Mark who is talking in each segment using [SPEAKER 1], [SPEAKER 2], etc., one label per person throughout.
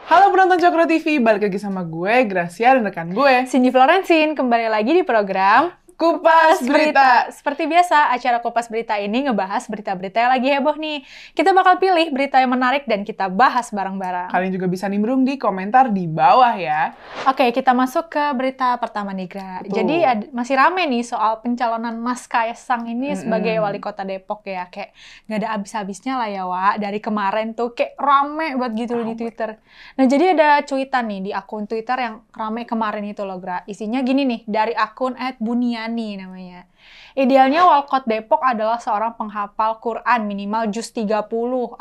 [SPEAKER 1] Halo penonton Cokro TV, balik lagi sama gue, Gracia, dan rekan gue,
[SPEAKER 2] Cindy Florencin, kembali lagi di program
[SPEAKER 1] Kupas Berita.
[SPEAKER 2] Seperti biasa, acara Kupas Berita ini ngebahas berita-berita yang lagi heboh nih. Kita bakal pilih berita yang menarik dan kita bahas bareng-bareng.
[SPEAKER 1] Kalian juga bisa nimbrung di komentar di bawah ya.
[SPEAKER 2] Oke, kita masuk ke berita pertama nih, Gra.
[SPEAKER 1] Betul.
[SPEAKER 2] Jadi masih rame nih soal pencalonan Mas Kaesang ini sebagai wali kota Depok ya. Kayak nggak ada habis-habisnya lah ya, Wak. Dari kemarin tuh kayak rame banget gitu di Twitter. Nah, jadi ada cuitan nih di akun Twitter yang rame kemarin itu loh, Gra. Isinya gini nih, dari akun @buniani namanya. Idealnya Walkot Depok adalah seorang penghafal Quran minimal juz 30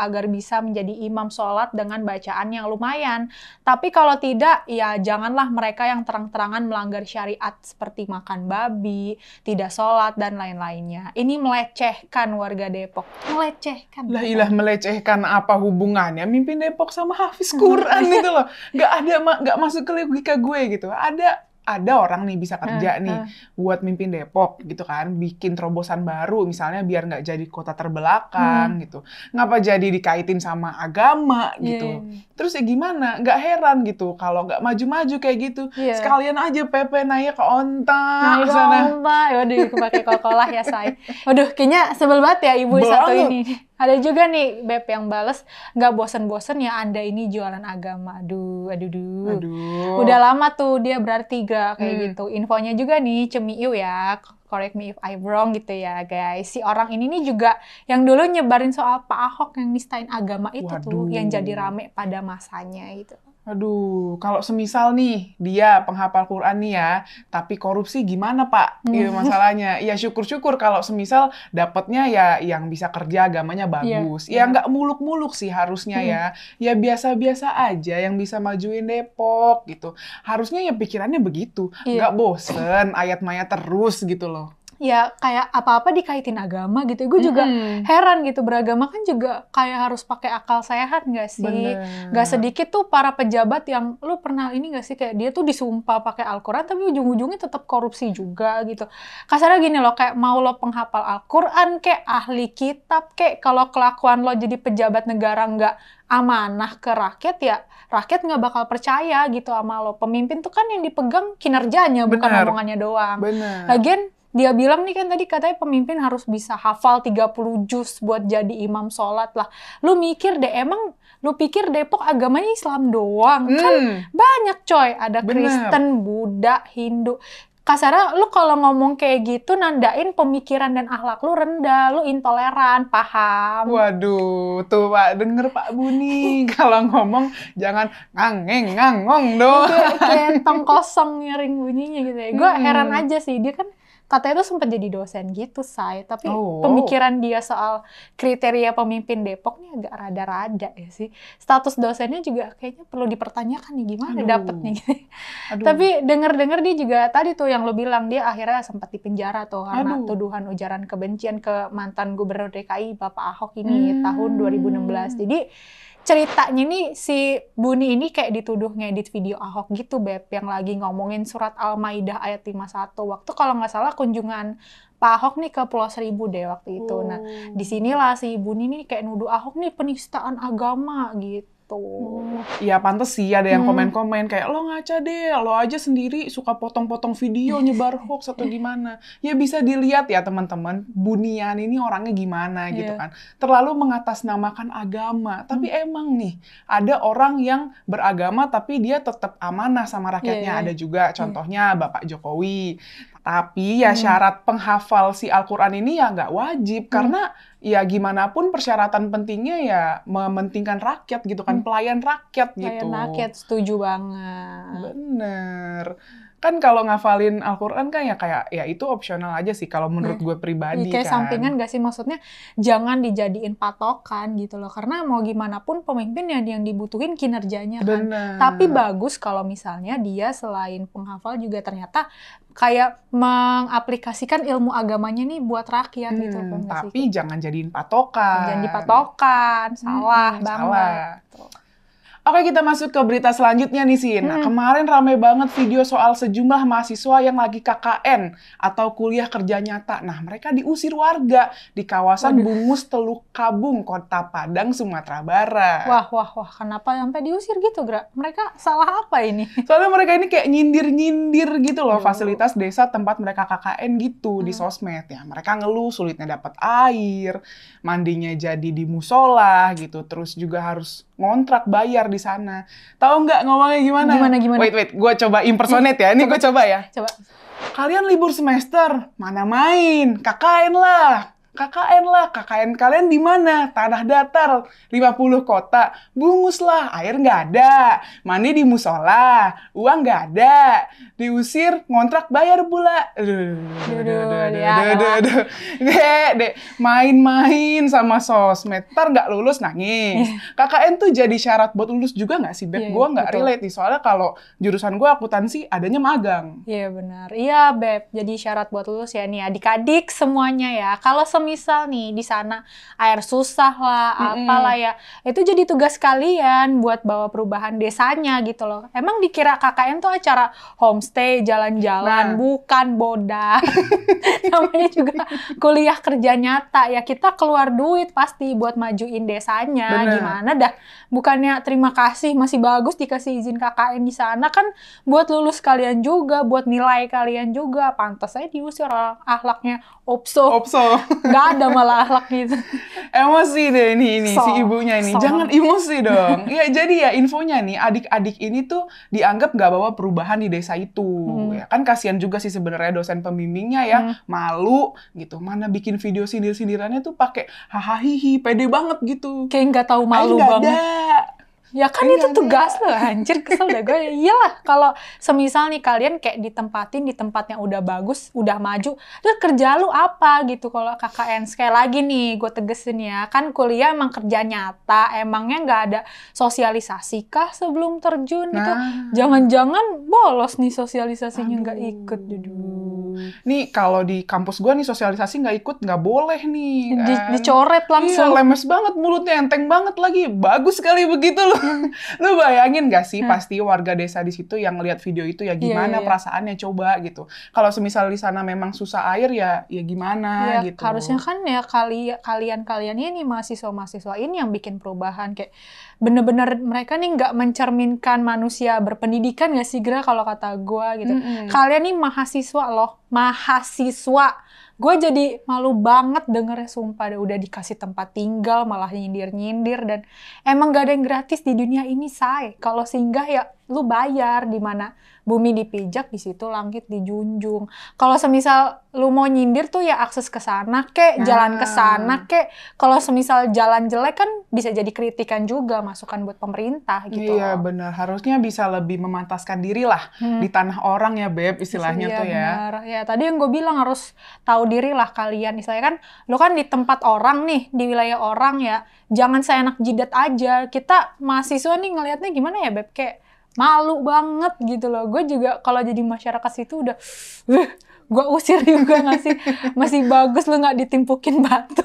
[SPEAKER 2] agar bisa menjadi imam sholat dengan bacaan yang lumayan. Tapi kalau tidak, ya janganlah mereka yang terang-terangan melanggar syariat seperti makan babi, tidak sholat, dan lain-lainnya. Ini melecehkan warga Depok. Melecehkan.
[SPEAKER 1] Lah ilah, melecehkan apa hubungannya mimpin Depok sama Hafiz Quran itu loh. Nggak masuk ke logika gue gitu. Ada orang nih bisa kerja nih buat mimpin Depok gitu kan, bikin terobosan baru misalnya biar nggak jadi kota terbelakang gitu. Ngapa jadi dikaitin sama agama gitu. Terus ya gimana? Nggak heran gitu kalau nggak maju-maju kayak gitu. Sekalian aja PP naik ke ontak sana.
[SPEAKER 2] Waduh, pakai kol-kolah ya, say. Waduh, kayaknya sebel banget ya ibu satu ini. Ada juga nih Beb yang bales, nggak bosen-bosen ya Anda ini jualan agama. Aduh. Udah lama tuh dia berarti kayak gitu. Infonya juga nih, Cemiu ya, correct me if I'm wrong gitu ya guys. Si orang ini nih juga yang dulu nyebarin soal Pak Ahok yang nistain agama itu tuh, yang jadi rame pada masanya gitu.
[SPEAKER 1] Aduh, kalau semisal nih dia penghafal Quran nih ya, tapi korupsi gimana Pak? Iya masalahnya. Ya syukur-syukur kalau semisal dapatnya ya yang bisa kerja agamanya bagus. Ya nggak muluk-muluk sih harusnya ya. Ya biasa-biasa aja yang bisa majuin Depok gitu. Harusnya ya pikirannya begitu. Nggak bosen ayat-mayat terus gitu loh.
[SPEAKER 2] Ya kayak apa-apa dikaitin agama gitu. Gue juga heran gitu, beragama kan juga kayak harus pakai akal sehat nggak sih? Nggak sedikit tuh para pejabat yang, lu pernah ini nggak sih, kayak dia tuh disumpah pakai Al-Quran tapi ujung-ujungnya tetap korupsi juga gitu. Kasarnya gini loh, kayak mau lo penghafal Al-Quran kayak ahli kitab kayak, kalau kelakuan lo jadi pejabat negara nggak amanah ke rakyat, ya rakyat nggak bakal percaya gitu sama lo. Pemimpin tuh kan yang dipegang kinerjanya, bukan omongannya doang. Lagian dia bilang nih kan tadi katanya pemimpin harus bisa hafal 30 juz buat jadi imam sholat lah. Lu mikir deh, emang lu pikir Depok agamanya Islam doang? Kan banyak coy, ada Kristen, Buddha, Hindu. Kasarnya lu kalau ngomong kayak gitu nandain pemikiran dan akhlak lu rendah, lu intoleran, paham?
[SPEAKER 1] Waduh, tuh Pak, denger Pak Buni. Kalau ngomong jangan ngangong dong.
[SPEAKER 2] Kayak tong kosong nyaring bunyinya gitu ya. Gue heran aja sih, dia kan katanya tuh sempat jadi dosen gitu, say. Tapi pemikiran dia soal kriteria pemimpin Depok nih agak rada-rada ya sih. Status dosennya juga kayaknya perlu dipertanyakan nih, gimana dapetnya gitu. Tapi denger-denger dia juga tadi tuh yang lo bilang, dia akhirnya sempat dipenjara tuh karena tuduhan ujaran kebencian ke mantan gubernur DKI Bapak Ahok ini tahun 2016. Jadi ceritanya nih si Buni ini kayak dituduh ngedit video Ahok gitu, Beb, yang lagi ngomongin surat Al-Maidah ayat 51. Waktu kalau nggak salah kunjungan Pak Ahok nih ke Pulau Seribu deh waktu itu. Nah, disinilah si Buni ini kayak nuduh Ahok nih penistaan agama gitu.
[SPEAKER 1] Iya pantes sih ada yang komen-komen kayak, lo ngaca deh, lo aja sendiri suka potong-potong video nyebar hoax atau gimana. Ya bisa dilihat ya teman-teman, Bunian ini orangnya gimana gitu kan. Terlalu mengatasnamakan agama. Tapi emang nih, ada orang yang beragama tapi dia tetap amanah sama rakyatnya. Ada juga contohnya Bapak Jokowi. Tapi ya syarat penghafal si Al-Quran ini ya nggak wajib. Karena ya gimana pun persyaratan pentingnya ya mementingkan rakyat gitu kan. Pelayan rakyat gitu.
[SPEAKER 2] Pelayan rakyat, setuju banget.
[SPEAKER 1] Bener. Kan kalau ngafalin Al-Quran kan ya kayak, ya itu opsional aja sih kalau menurut gue pribadi
[SPEAKER 2] kayak
[SPEAKER 1] kan.
[SPEAKER 2] sampingan gak sih? Maksudnya jangan dijadiin patokan gitu loh. Karena mau gimana pun pemimpin yang dibutuhin kinerjanya kan. Tapi bagus kalau misalnya dia selain penghafal juga ternyata kayak mengaplikasikan ilmu agamanya nih buat rakyat gitu.
[SPEAKER 1] Tapi jangan jadiin patokan.
[SPEAKER 2] Jangan dipatokan, salah banget.
[SPEAKER 1] Oke, kita masuk ke berita selanjutnya nih, Sin. Nah, kemarin rame banget video soal sejumlah mahasiswa yang lagi KKN atau kuliah kerja nyata. Nah, mereka diusir warga di kawasan Bungus Teluk Kabung, Kota Padang, Sumatera Barat.
[SPEAKER 2] Wah, kenapa sampai diusir gitu, Gra? Mereka salah apa ini?
[SPEAKER 1] Soalnya mereka ini kayak nyindir-nyindir gitu loh, fasilitas desa tempat mereka KKN gitu di sosmed. Ya, mereka ngeluh sulitnya dapat air, mandinya jadi di musola gitu, terus juga harus ngontrak bayar di sana. Tahu nggak ngomongnya gimana?
[SPEAKER 2] Gimana?
[SPEAKER 1] Wait, gue coba impersonate ya. Ini gue coba ya.
[SPEAKER 2] Coba.
[SPEAKER 1] Kalian libur semester, mana main? KKN lah. KKN kalian di mana? Tanah datar, 50 kota. Bungus lah, air nggak ada. Mandi di musola, uang nggak ada. Diusir, ngontrak bayar pula. Dek, main-main sama sosmed. Ntar nggak lulus nangis. KKN tuh jadi syarat buat lulus juga nggak sih, Beb? Gue nggak relate nih, soalnya kalau jurusan gue akuntansi adanya magang.
[SPEAKER 2] Iya benar. Iya, Beb. Jadi syarat buat lulus ya nih adik-adik semuanya ya. Kalau misal nih di sana air susah lah, apalah ya, itu jadi tugas kalian buat bawa perubahan desanya gitu loh. Emang dikira KKN tuh acara homestay, jalan-jalan, bukan bodah. Namanya juga kuliah kerja nyata ya, kita keluar duit pasti buat majuin desanya. Gimana dah? Bukannya terima kasih masih bagus dikasih izin KKN di sana, kan buat lulus kalian juga, buat nilai kalian juga. Pantas saya diusir, akhlaknya opso. Nggak ada malah akhlak gitu.
[SPEAKER 1] Emosi deh ini si ibunya ini. Jangan emosi dong. Ya jadi ya infonya nih, adik-adik ini tuh dianggap nggak bawa perubahan di desa itu. Ya kan kasihan juga sih sebenarnya dosen pembimbingnya ya, malu gitu. Mana bikin video sindir-sindirannya tuh pakai hahaha pede banget gitu.
[SPEAKER 2] Kayak nggak tahu malu banget. Ya kan itu tugas lo, anjir, kesel dah gue. Iyalah, kalau semisal nih kalian kayak ditempatin di tempat yang udah bagus, udah maju, terus kerja lu apa gitu kalau KKN? Sekali lagi nih, gue tegesin ya, kan kuliah emang kerja nyata, emangnya nggak ada sosialisasi kah sebelum terjun gitu? Jangan-jangan bolos nih sosialisasinya nggak ikut.
[SPEAKER 1] Nih kalau di kampus gue nih sosialisasi nggak ikut, nggak boleh nih.
[SPEAKER 2] Dicoret langsung.
[SPEAKER 1] Iya, lemes banget mulutnya, enteng banget lagi. Bagus sekali begitu loh. Lu bayangin gak sih pasti warga desa di situ yang ngeliat video itu ya gimana perasaannya coba gitu. Kalau semisal di sana memang susah air ya gimana gitu.
[SPEAKER 2] Harusnya kan ya kalian ini mahasiswa ini yang bikin perubahan, kayak bener-bener mereka nih nggak mencerminkan manusia berpendidikan gak sih, Gra, kalau kata gue gitu. Kalian nih mahasiswa loh, mahasiswa. Gue jadi malu banget dengernya, sumpah deh, udah dikasih tempat tinggal malah nyindir-nyindir, dan emang gak ada yang gratis di dunia ini, say. Kalau singgah ya lu bayar, di mana bumi dipijak, di situ langit dijunjung. Kalau semisal lu mau nyindir tuh ya akses ke sana kek, jalan ke sana kek. Kalau semisal jalan jelek kan bisa jadi kritikan juga, masukan buat pemerintah gitu.
[SPEAKER 1] Iya benar, harusnya bisa lebih memantaskan diri lah di tanah orang ya, Beb, istilahnya tuh ya.
[SPEAKER 2] Benar. Ya tadi yang gue bilang harus tahu diri lah kalian. Istilahnya kan lu kan di tempat orang nih, di wilayah orang ya, jangan seenak jidat aja. Kita mahasiswa nih ngelihatnya gimana ya, Beb, kayak malu banget gitu loh. Gue juga kalau jadi masyarakat situ udah gue usir juga nggak sih? Masih bagus lu nggak ditimpukin batu.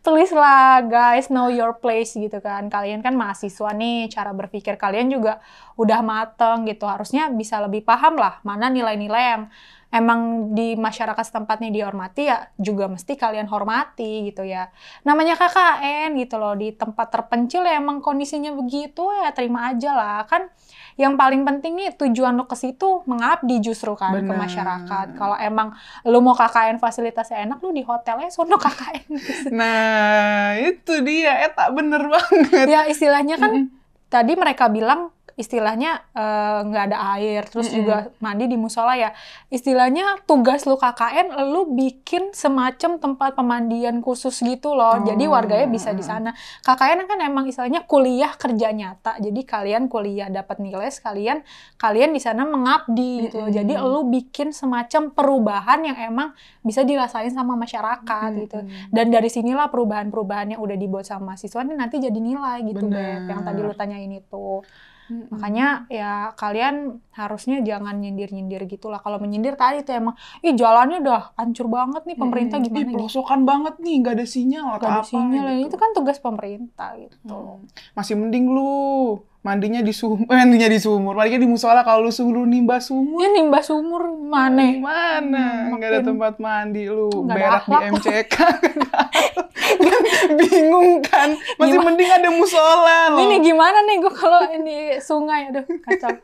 [SPEAKER 2] Please lah guys, know your place gitu kan. Kalian kan mahasiswa nih, cara berpikir kalian juga udah mateng gitu. Harusnya bisa lebih paham lah mana nilai-nilai yang emang di masyarakat setempat nih dihormati, ya juga mesti kalian hormati gitu ya. Namanya KKN gitu loh, di tempat terpencil ya emang kondisinya begitu, ya terima aja lah. Kan yang paling penting nih tujuan lo ke situ mengabdi justru kan ke masyarakat. Kalau emang lo mau KKN fasilitasnya enak, lo di hotelnya sono KKN.
[SPEAKER 1] Nah, itu dia, tak bener banget.
[SPEAKER 2] Ya istilahnya kan tadi mereka bilang istilahnya nggak ada air, terus juga mandi di musola ya. Istilahnya tugas lu KKN, lu bikin semacam tempat pemandian khusus gitu loh. Jadi warganya bisa di sana. KKN kan emang istilahnya kuliah kerja nyata. Jadi kalian kuliah dapat nilai, sekalian kalian di sana mengabdi gitu loh. Jadi lu bikin semacam perubahan yang emang bisa dirasain sama masyarakat gitu. Dan dari sinilah perubahan-perubahan yang udah dibuat sama mahasiswa ini nanti jadi nilai gitu, Beb. Yang tadi lu tanyain itu. Makanya ya kalian harusnya jangan nyindir-nyindir gitulah. Kalau menyindir tadi tuh emang, jalannya udah hancur banget nih pemerintah gimana gitu.
[SPEAKER 1] Pelosokan banget nih, nggak ada sinyal atau apa.
[SPEAKER 2] Nggak ada sinyal,
[SPEAKER 1] gitu.
[SPEAKER 2] Itu kan tugas pemerintah gitu.
[SPEAKER 1] Masih mending lu mandinya di sumur, mandinya di musola. Kalau lu suruh nimbah sumur.
[SPEAKER 2] Ya nimbah sumur mana?
[SPEAKER 1] Nggak ada tempat mandi, lu berak di MCK. Bingung kan? Masih mending ada musola loh.
[SPEAKER 2] Ini gimana nih gue kalau ini sungai, aduh kacau.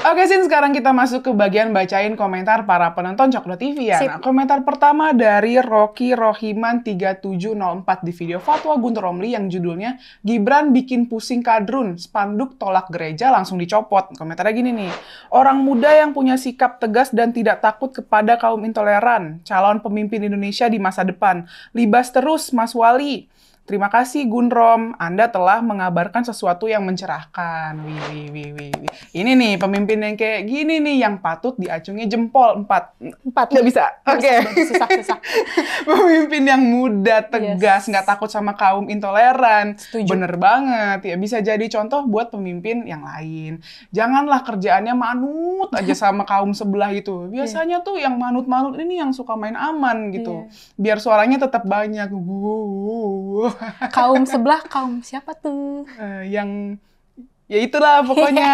[SPEAKER 1] Oke, Sin, sekarang kita masuk ke bagian bacain komentar para penonton Coklat TV ya. Nah, komentar pertama dari Rocky Rohiman 3704 di video Fatwa Guntur Romli yang judulnya Gibran bikin pusing kadrun, spanduk tolak gereja langsung dicopot. Komentarnya gini nih, orang muda yang punya sikap tegas dan tidak takut kepada kaum intoleran, calon pemimpin Indonesia di masa depan. Libas terus, Mas Wali. Terima kasih Gunrom, Anda telah mengabarkan sesuatu yang mencerahkan. Wih. Ini nih pemimpin yang kayak gini nih yang patut diacungi jempol 4. Nggak bisa. Oke.
[SPEAKER 2] Susah.
[SPEAKER 1] Pemimpin yang muda, tegas, nggak takut sama kaum intoleran.
[SPEAKER 2] Setuju.
[SPEAKER 1] Bener banget. Ya bisa jadi contoh buat pemimpin yang lain. Janganlah kerjaannya manut aja sama kaum sebelah itu. Biasanya tuh yang manut-manut ini yang suka main aman gitu. Biar suaranya tetap banyak.
[SPEAKER 2] Kaum sebelah, kaum siapa tuh?
[SPEAKER 1] Yang ya itulah pokoknya.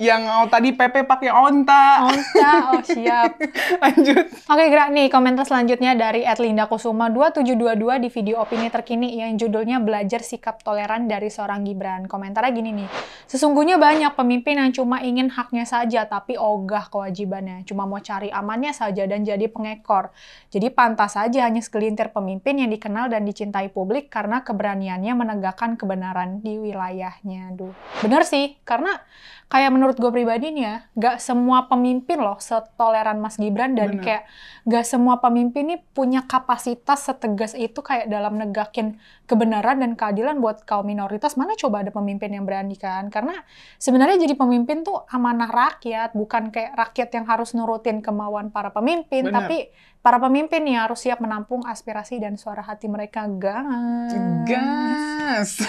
[SPEAKER 1] Yang tadi Pepe pakai onta.
[SPEAKER 2] Oh siap.
[SPEAKER 1] Lanjut.
[SPEAKER 2] Oke, Gra, nih komentar selanjutnya dari @lindakusuma 2722 di video opini terkini yang judulnya Belajar Sikap Toleran dari Seorang Gibran. Komentarnya gini nih, sesungguhnya banyak pemimpin yang cuma ingin haknya saja tapi ogah kewajibannya. Cuma mau cari amannya saja dan jadi pengekor. Jadi pantas saja hanya segelintir pemimpin yang dikenal dan dicintai publik karena keberaniannya menegakkan kebenaran di wilayahnya. Bener sih, karena kayak menurut gue pribadi nih ya, gak semua pemimpin loh setoleran Mas Gibran dan kayak gak semua pemimpin nih punya kapasitas setegas itu kayak dalam negakin kebenaran dan keadilan buat kaum minoritas. Mana coba ada pemimpin yang berani kan? Karena sebenarnya jadi pemimpin tuh amanah rakyat, bukan kayak rakyat yang harus nurutin kemauan para pemimpin, tapi para pemimpin nih harus siap menampung aspirasi dan suara hati mereka.
[SPEAKER 1] Gas.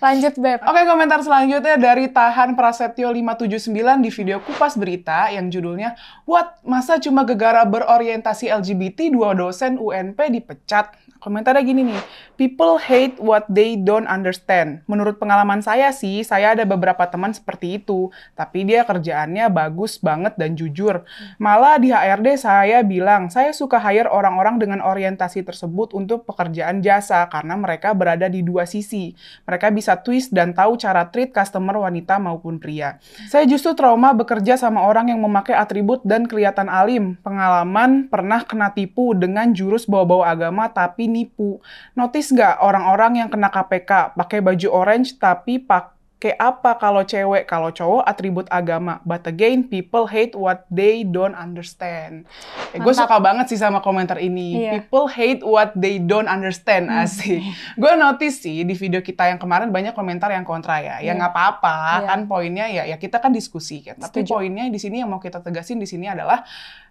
[SPEAKER 2] Lanjut, Beb.
[SPEAKER 1] Oke, komentar selanjutnya dari Tahan Prasetyo 579 di video Kupas Berita yang judulnya What? Masa cuma gegara berorientasi LGBT 2 dosen UNP dipecat? Komentarnya gini nih, people hate what they don't understand. Menurut pengalaman saya sih, saya ada beberapa teman seperti itu. Tapi dia kerjaannya bagus banget dan jujur. Malah di HRD saya bilang, saya suka hire orang-orang dengan orientasi tersebut untuk pekerjaan jasa karena mereka berada di dua sisi. Mereka bisa twist dan tahu cara treat customer wanita maupun pria. Saya justru trauma bekerja sama orang yang memakai atribut dan kelihatan alim. Pengalaman pernah kena tipu dengan jurus bawa-bawa agama tapi nipu. Notice nggak orang-orang yang kena KPK pakai baju orange tapi pakai apa kalau cewek, kalau cowok atribut agama. But again, people hate what they don't understand. Gue suka banget sih sama komentar ini. People hate what they don't understand. Asik. Gue notice sih di video kita yang kemarin banyak komentar yang kontra ya. Ya nggak apa-apa kan poinnya ya kita kan diskusi kan. Tapi poinnya di sini yang mau kita tegasin di sini adalah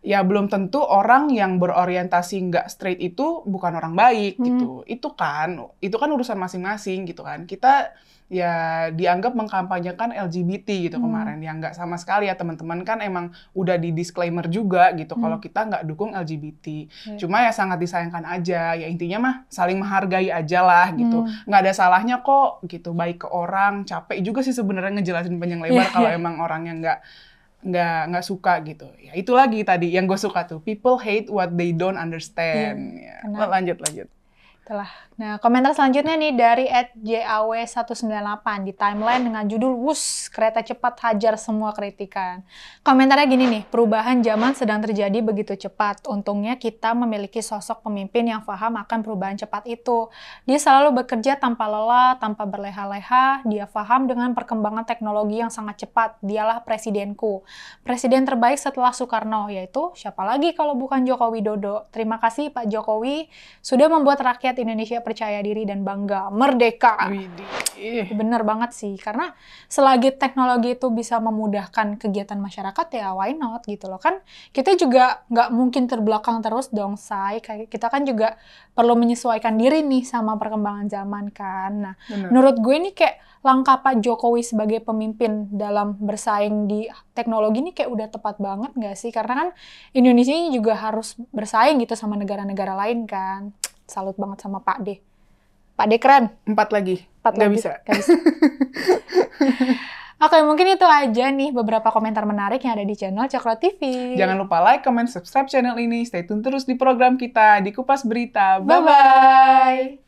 [SPEAKER 1] ya belum tentu orang yang berorientasi nggak straight itu bukan orang baik gitu. Itu kan urusan masing-masing gitu kan. Kita ya dianggap mengkampanyekan LGBT gitu kemarin. Yang nggak sama sekali ya teman-teman kan emang udah di disclaimer juga gitu kalau kita nggak dukung LGBT. Cuma ya sangat disayangkan aja. Ya intinya mah saling menghargai aja lah gitu. Nggak ada salahnya kok gitu. Baik ke orang, capek juga sih sebenarnya ngejelasin panjang lebar kalau emang orangnya nggak suka gitu. Ya itu lagi tadi yang gue suka tuh. People hate what they don't understand. Lanjut.
[SPEAKER 2] Itulah. Nah, komentar selanjutnya nih dari @jaw198 di timeline dengan judul Wus, kereta cepat hajar semua kritikan. Komentarnya gini nih, perubahan zaman sedang terjadi begitu cepat. Untungnya kita memiliki sosok pemimpin yang paham akan perubahan cepat itu. Dia selalu bekerja tanpa lelah, tanpa berleha-leha. Dia paham dengan perkembangan teknologi yang sangat cepat. Dialah presidenku. Presiden terbaik setelah Soekarno, yaitu siapa lagi kalau bukan Joko Widodo. Terima kasih Pak Jokowi sudah membuat rakyat rakyat Indonesia percaya diri dan bangga merdeka.
[SPEAKER 1] Widih.
[SPEAKER 2] Bener banget sih, karena selagi teknologi itu bisa memudahkan kegiatan masyarakat ya why not gitu loh. Kan kita juga nggak mungkin terbelakang terus dong, Say. Kayak kita kan juga perlu menyesuaikan diri nih sama perkembangan zaman kan. Nah, menurut gue nih kayak langkah Pak Jokowi sebagai pemimpin dalam bersaing di teknologi ini kayak udah tepat banget nggak sih? Karena kan Indonesia ini juga harus bersaing gitu sama negara-negara lain kan. Salut banget sama Pak D. Pak D keren.
[SPEAKER 1] 4 lagi.
[SPEAKER 2] 4
[SPEAKER 1] Nggak
[SPEAKER 2] lagi.
[SPEAKER 1] bisa.
[SPEAKER 2] Nggak bisa. Oke, mungkin itu aja nih beberapa komentar menarik yang ada di channel Coklat TV.
[SPEAKER 1] Jangan lupa like, comment, subscribe channel ini. Stay tune terus di program kita di Kupas Berita.
[SPEAKER 2] Bye-bye.